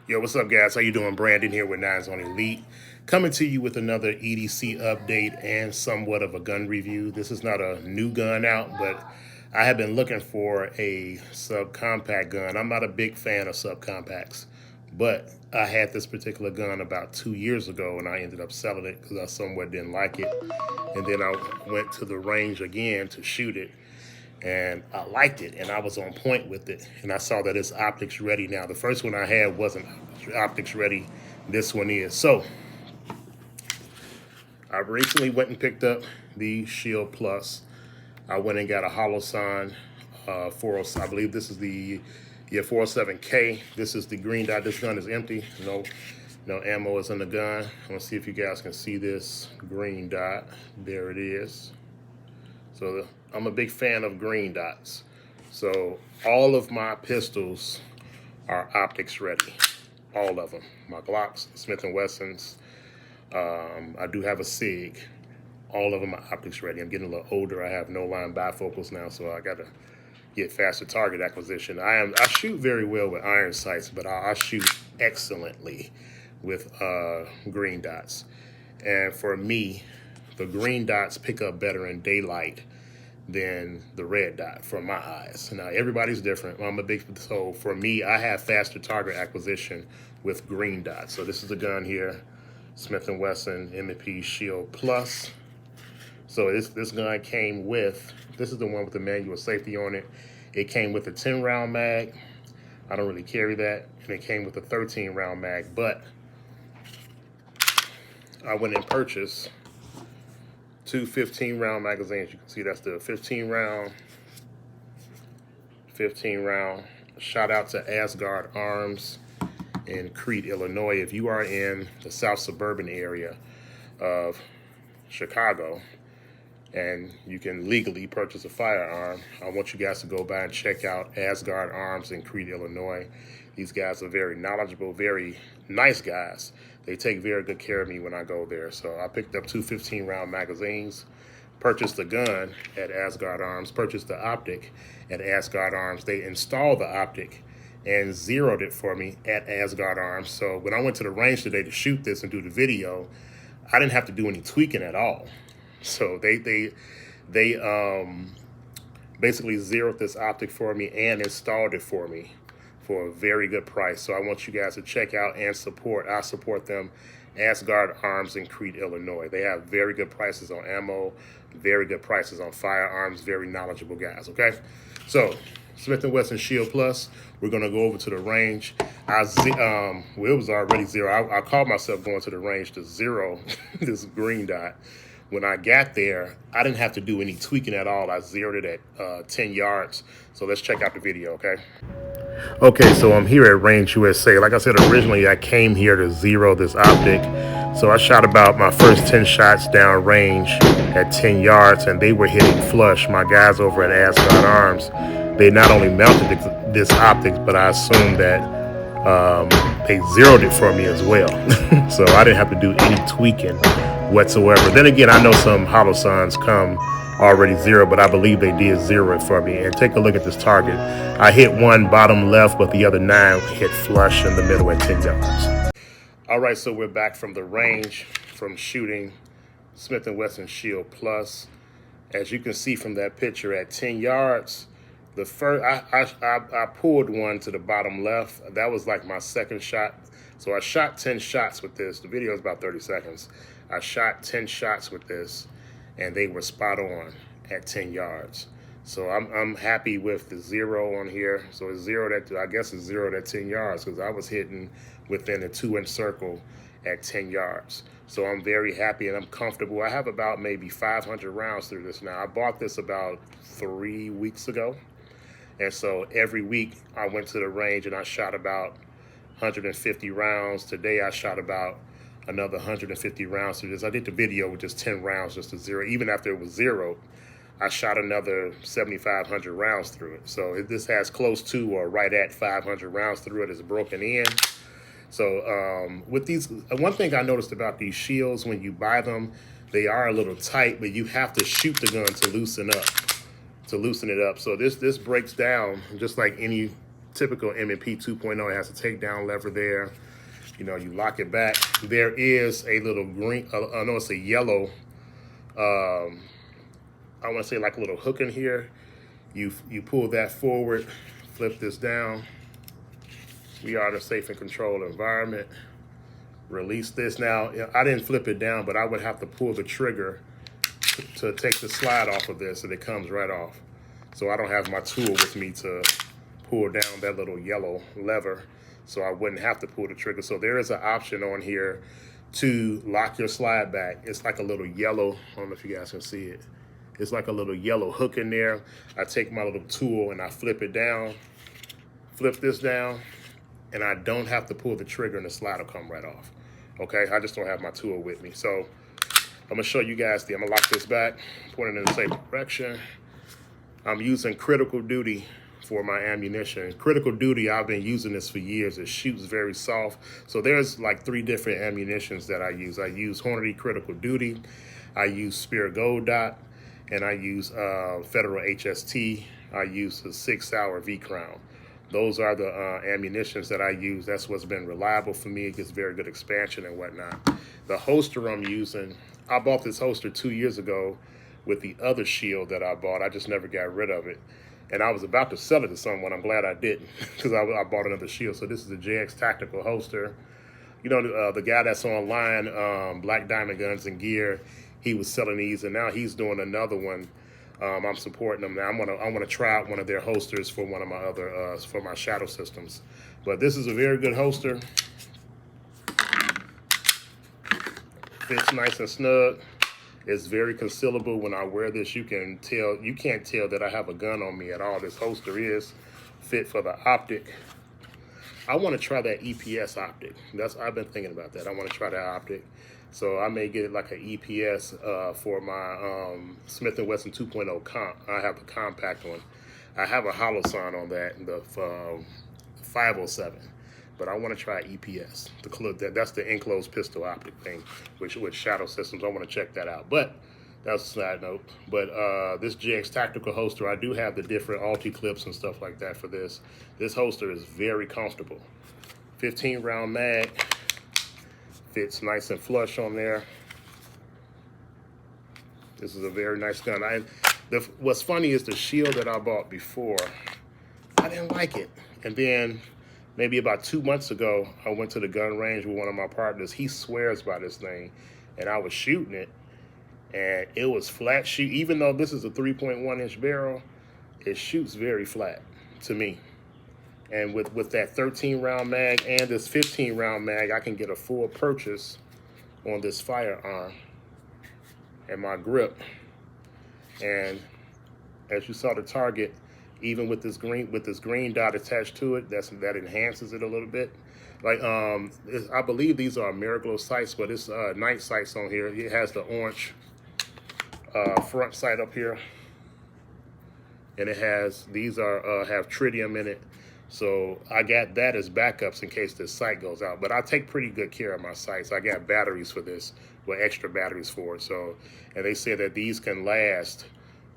Yo, what's up, guys? How you doing? Brandon here with Nines on Elite, coming to you with another EDC update and somewhat of a gun review. This is not a new gun out, but I have been looking for a subcompact gun. I'm not a big fan of subcompacts, but I had this particular gun about 2 years ago, and I ended up selling it because I somewhat didn't like it. And then I went to the range again to shoot it, and I liked it, and I was on point with it. And I saw that it's optics ready now. The first one I had wasn't optics ready. This one is. So I recently went and picked up the Shield Plus. I went and got a Holosun 407. I believe this is the 407K. This is the green dot. This gun is empty. No ammo is in the gun. I want to see if you guys can see this green dot. There it is. So I'm a big fan of green dots. So all of my pistols are optics ready. All of them. My Glocks, Smith & Wessons. I do have a SIG. All of them are optics ready. I'm getting a little older. I have no line bifocals now, so I got to get faster target acquisition. I shoot very well with iron sights, but I shoot excellently with green dots. And for me, the green dots pick up better in daylight than the red dot for my eyes. Now everybody's different. So for me, I have faster target acquisition with green dots. So this is the gun here, Smith & Wesson M&P Shield Plus. So this gun came with, this is the one with the manual safety on it. It came with a 10-round mag. I don't really carry that. And it came with a 13-round mag, but I went and purchased two 15-round magazines. You can see that's the 15-round. Shout out to Asgard Arms in Crete, Illinois. If you are in the south suburban area of Chicago and you can legally purchase a firearm, I want you guys to go by and check out Asgard Arms in Crete, Illinois. These guys are very knowledgeable, very nice guys. They take very good care of me when I go there. So I picked up two 15-round magazines, purchased the gun at Asgard Arms, purchased the optic at Asgard Arms. They installed the optic and zeroed it for me at Asgard Arms. So when I went to the range today to shoot this and do the video, I didn't have to do any tweaking at all. So they basically zeroed this optic for me and installed it for me for a very good price. So I want you guys to check out and support. I support them, Asgard Arms in Crete, Illinois. They have very good prices on ammo, very good prices on firearms, very knowledgeable guys, okay? So Smith & Wesson Shield Plus, we're gonna go over to the range. Well, it was already zero. I called myself going to the range to zero this green dot. When I got there, I didn't have to do any tweaking at all. I zeroed it at 10 yards. So let's check out the video, okay? Okay, so I'm here at Range USA. Like I said, originally I came here to zero this optic. So I shot about my first 10 shots down range at 10 yards, and they were hitting flush. My guys over at Ascot Arms, they not only mounted this optics, but I assume that they zeroed it for me as well. So I didn't have to do any tweaking whatsoever. Then again, I know some Holosuns come already zero, but I believe they did zero it for me. And take a look at this target. I hit one bottom left, but the other 9 hit flush in the middle at 10 yards. All right, so we're back from the range from shooting Smith & Wesson Shield Plus. As you can see from that picture at 10 yards, the first I pulled one to the bottom left. That was like my second shot. So I shot 10 shots with this. The video is about 30 seconds. I shot 10 shots with this, and they were spot on at 10 yards. So I'm happy with the zero on here. So it's zeroed at, I guess it's zeroed at 10 yards because I was hitting within a 2-inch circle at 10 yards. So I'm very happy and I'm comfortable. I have about maybe 500 rounds through this now. I bought this about 3 weeks ago. And so every week I went to the range and I shot about 150 rounds. Today I shot about another 150 rounds through this. I did the video with just 10 rounds just to zero. Even after it was zeroed, I shot another 7,500 rounds through it. So this has close to or right at 500 rounds through it. It's broken in. So with these, one thing I noticed about these shields, when you buy them, they are a little tight, but you have to shoot the gun to loosen up. To loosen it up. So this breaks down just like any typical M&P 2.0. It has a takedown lever there. You know, you lock it back. There is a little green, no, it's a yellow, I want to say like a little hook in here. You pull that forward, flip this down. We are in a safe and controlled environment. Release this. Now, I didn't flip it down, but I would have to pull the trigger to take the slide off of this, and it comes right off. So I don't have my tool with me to pull down that little yellow lever, so I wouldn't have to pull the trigger. So there is an option on here to lock your slide back. It's like a little yellow, I don't know if you guys can see it. It's like a little yellow hook in there. I take my little tool and I flip it down, flip this down, and I don't have to pull the trigger and the slide will come right off. Okay, I just don't have my tool with me. So I'm gonna show you guys I'm gonna lock this back, point it in the same direction. I'm using Critical Duty for my ammunition. Critical Duty, I've been using this for years. It shoots very soft. So there's like 3 different ammunitions that I use. I use Hornady Critical Duty, I use Spirit Gold Dot, and I use Federal HST. I use the 6 Hour V-Crown. Those are the ammunitions that I use. That's what's been reliable for me. It gets very good expansion and whatnot. The holster I'm using, I bought this holster 2 years ago with the other shield that I bought. I just never got rid of it. And I was about to sell it to someone. I'm glad I didn't, because I bought another shield. So this is a JX Tactical holster. You know, the guy that's online, Black Diamond Guns and Gear, he was selling these, and now he's doing another one. I'm supporting them now. I want to try out one of their holsters for one of my other for my shadow systems. But this is a very good holster. Fits nice and snug. It's very concealable. When I wear this, you can't tell that I have a gun on me at all. This holster is fit for the optic. I want to try that EPS optic. I've been thinking about that. I want to try that optic. So I may get it like an EPS for my Smith & Wesson 2.0 comp. I have the compact one. I have a holosun on that, the 507. But I want to try EPS. That's the enclosed pistol optic thing, which with shadow systems. I want to check that out. But that's a side note. But this JX Tactical holster, I do have the different Alti clips and stuff like that for this. This holster is very comfortable. 15 round mag. Fits nice and flush on there. This is a very nice gun. What's funny is the shield that I bought before, I didn't like it. And then maybe about 2 months ago, I went to the gun range with one of my partners. He swears by this thing, and I was shooting it, and it was flat shoot. Even though this is a 3.1-inch barrel, it shoots very flat to me. And with that 13-round mag and this 15-round mag, I can get a full purchase on this firearm and my grip. And as you saw the target, even with this green dot attached to it, that enhances it a little bit. Like I believe these are Ameriglow sights, but it's night sights on here. It has the orange front sight up here, and it has have tritium in it. So I got that as backups in case this sight goes out. But I take pretty good care of my sights. I got batteries for this, with extra batteries for it. So, and they say that these can last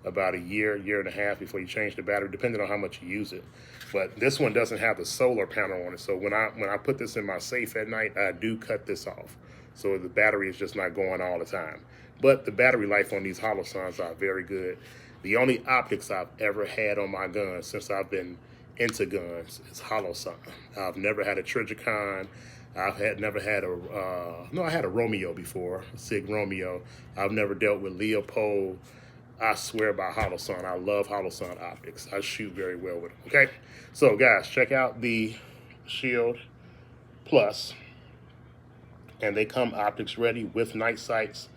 about a year and a half before you change the battery, depending on how much you use it. But this one doesn't have the solar panel on it. So when I put this in my safe at night, I do cut this off. So the battery is just not going all the time. But the battery life on these holosuns are very good. The only optics I've ever had on my gun since I've been into guns is holosun. I've never had a Trijicon. I had a Romeo before, a Sig Romeo. I've never dealt with Leopold. I swear by holosun. I love holosun optics. I shoot very well with them. Okay, so guys, check out the Shield Plus, and they come optics ready with night sights.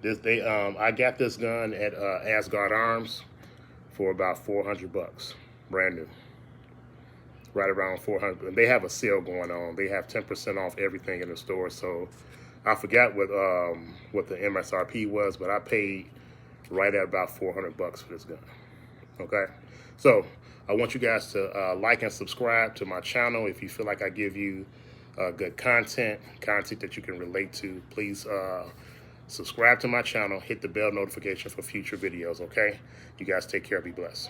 I got this gun at Asgard Arms for about $400, brand new. Right around 400. And they have a sale going on. They have 10% off everything in the store. So I forgot what the MSRP was, but I paid right at about $400 for this gun. Okay, so I want you guys to like and subscribe to my channel. If you feel like I give you good content that you can relate to, please subscribe to my channel, hit the bell notification for future videos. Okay, you guys take care, be blessed.